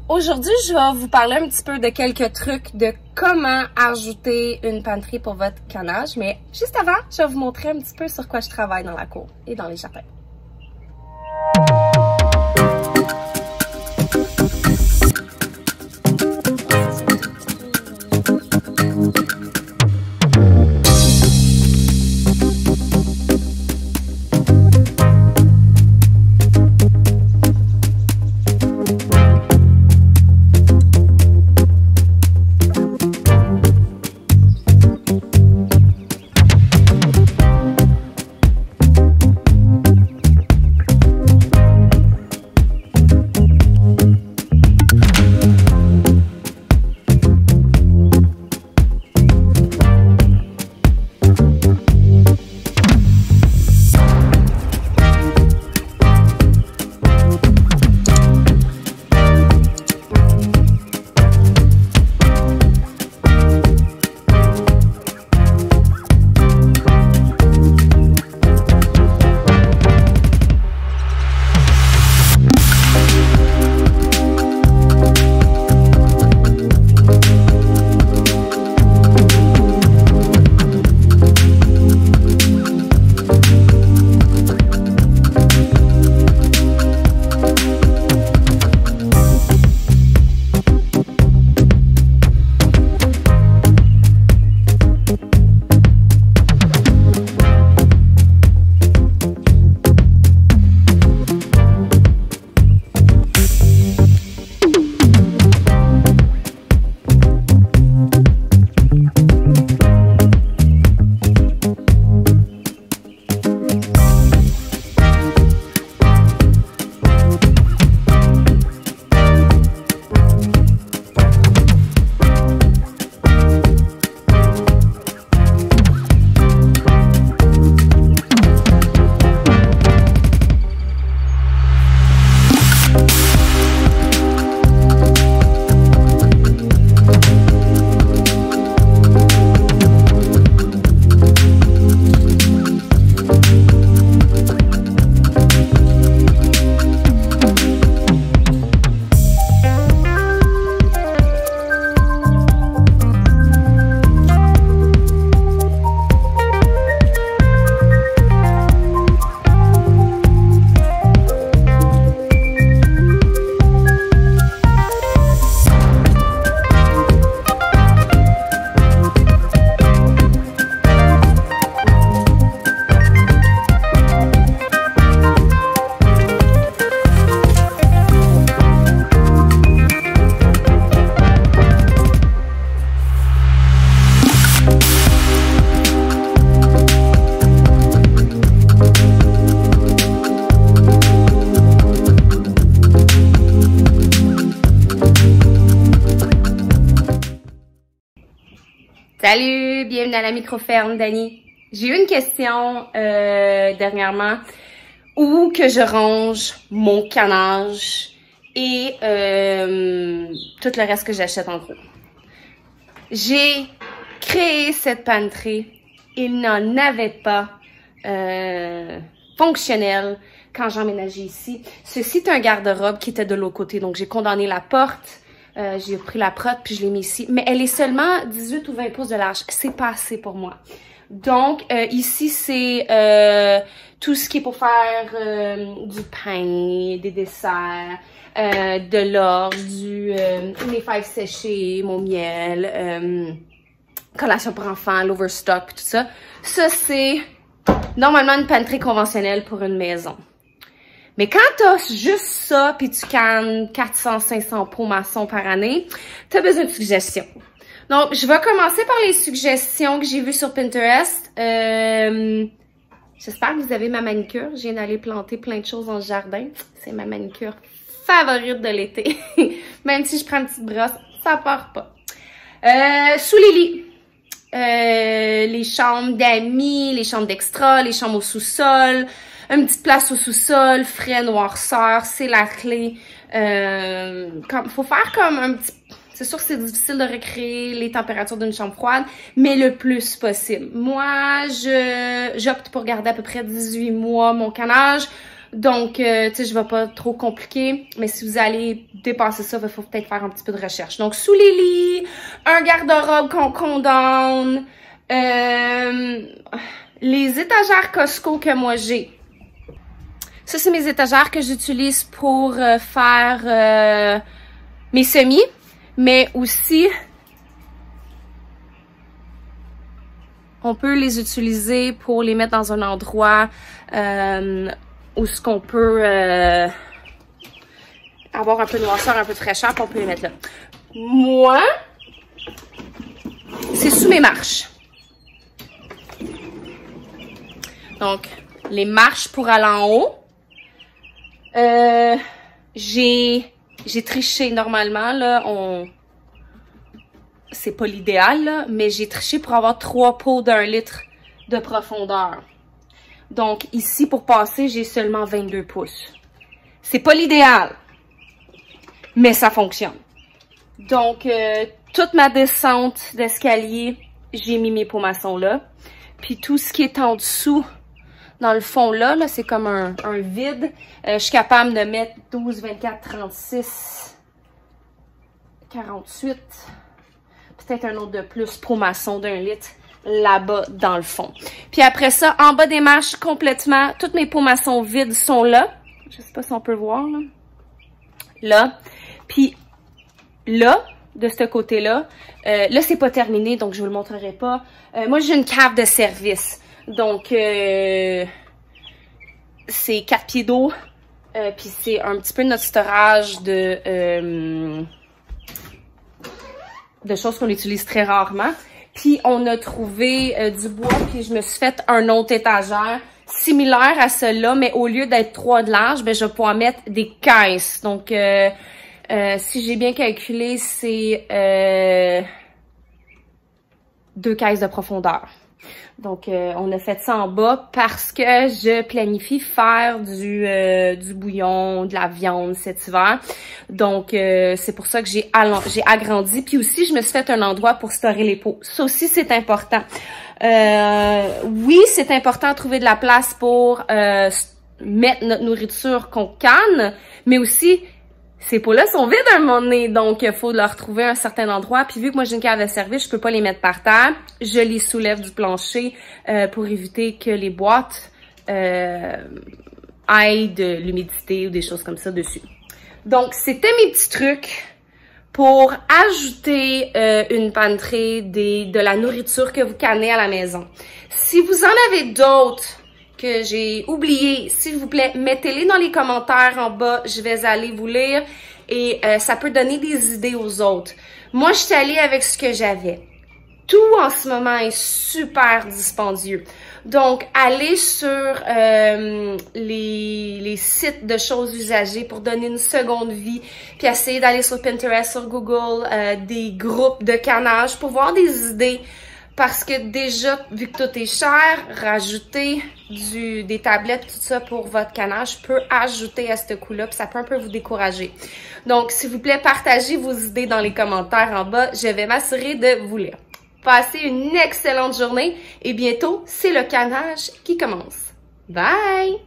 Aujourd'hui, je vais vous parler un petit peu de quelques trucs de comment ajouter une pantry pour votre canage. Mais juste avant, je vais vous montrer un petit peu sur quoi je travaille dans la cour et dans les jardins. Salut, bienvenue à la micro-ferme, Dani. J'ai eu une question dernièrement où que je range mon canage et tout le reste que j'achète en gros. J'ai créé cette pantry, il n'en avait pas fonctionnel quand j'emménageais ici. Ceci est un garde-robe qui était de l'autre côté, donc j'ai condamné la porte. J'ai pris la protte puis je l'ai mis ici. Mais elle est seulement 18 ou 20 pouces de large. C'est pas assez pour moi. Donc, ici, c'est tout ce qui est pour faire du pain, des desserts, de l'orge, mes fèves séchées, mon miel, collation pour enfants, l'overstock, tout ça. Ça, c'est normalement une pantry conventionnelle pour une maison. Mais quand t'as juste ça, puis tu cannes 400-500 pots maçons par année, t'as besoin de suggestions. Donc, je vais commencer par les suggestions que j'ai vues sur Pinterest. J'espère que vous avez ma manicure. Je viens d'aller planter plein de choses dans le jardin. C'est ma manicure favorite de l'été. Même si je prends une petite brosse, ça part pas. Sous les lits. Les chambres d'amis, les chambres d'extra, les chambres au sous-sol. Une petite place au sous-sol, frais, noirceur, c'est la clé. Faut faire comme un petit... C'est sûr que c'est difficile de recréer les températures d'une chambre froide, mais le plus possible. Moi, j'opte pour garder à peu près 18 mois mon canage. Donc, tu sais, je vais pas trop compliquer, mais si vous allez dépasser ça, il faut peut-être faire un petit peu de recherche. Donc, sous les lits, un garde-robe qu'on condamne, les étagères Costco que moi j'ai. Ça, c'est mes étagères que j'utilise pour faire mes semis, mais aussi, on peut les utiliser pour les mettre dans un endroit où ce qu'on peut avoir un peu de noirceur, un peu de fraîcheur, puis on peut les mettre là. Moi, c'est sous mes marches. Donc, les marches pour aller en haut. J'ai triché normalement, là, c'est pas l'idéal, là, mais j'ai triché pour avoir 3 pots d'1 litre de profondeur. Donc, ici, pour passer, j'ai seulement 22 pouces. C'est pas l'idéal, mais ça fonctionne. Donc, toute ma descente d'escalier, j'ai mis mes pots maçons là. Puis tout ce qui est en dessous, dans le fond là c'est comme un vide. Je suis capable de mettre 12, 24, 36, 48, peut-être un autre de plus pro maçon d'1 litre là-bas dans le fond. Puis après ça, en bas des marches complètement, toutes mes pots maçons vides sont là. Je sais pas si on peut voir là. Là. Puis là, de ce côté-là, là c'est pas terminé, donc je vous le montrerai pas. Moi j'ai une cave de service. Donc, c'est 4 pieds d'eau, puis c'est un petit peu notre storage de choses qu'on utilise très rarement. Puis, on a trouvé du bois, puis je me suis fait un autre étagère similaire à celle-là, mais au lieu d'être 3 de large, ben, je vais pouvoir mettre des caisses. Donc, si j'ai bien calculé, c'est 2 caisses de profondeur. Donc, on a fait ça en bas parce que je planifie faire du bouillon, de la viande cet hiver. Donc, c'est pour ça que j'ai agrandi. Puis aussi, je me suis fait un endroit pour stocker les pots. Ça aussi, c'est important. Oui, c'est important de trouver de la place pour mettre notre nourriture qu'on canne, mais aussi, ces pots-là sont vides à un moment donné, donc il faut leur trouver un certain endroit. Puis vu que moi j'ai une cave de service, je peux pas les mettre par terre. Je les soulève du plancher pour éviter que les boîtes aient de l'humidité ou des choses comme ça dessus. Donc c'était mes petits trucs pour ajouter une pantry, de la nourriture que vous cannez à la maison. Si vous en avez d'autres que j'ai oublié, s'il vous plaît, mettez-les dans les commentaires en bas. Je vais aller vous lire et ça peut donner des idées aux autres. Moi, je suis allée avec ce que j'avais. Tout en ce moment est super dispendieux. Donc, allez sur les sites de choses usagées pour donner une seconde vie, puis essayez d'aller sur Pinterest, sur Google, des groupes de canage pour voir des idées. Parce que déjà, vu que tout est cher, rajouter des tablettes, tout ça pour votre canage peut ajouter à ce coût-là, puis ça peut un peu vous décourager. Donc, s'il vous plaît, partagez vos idées dans les commentaires en bas. Je vais m'assurer de vous lire. Passez une excellente journée et bientôt, c'est le canage qui commence. Bye!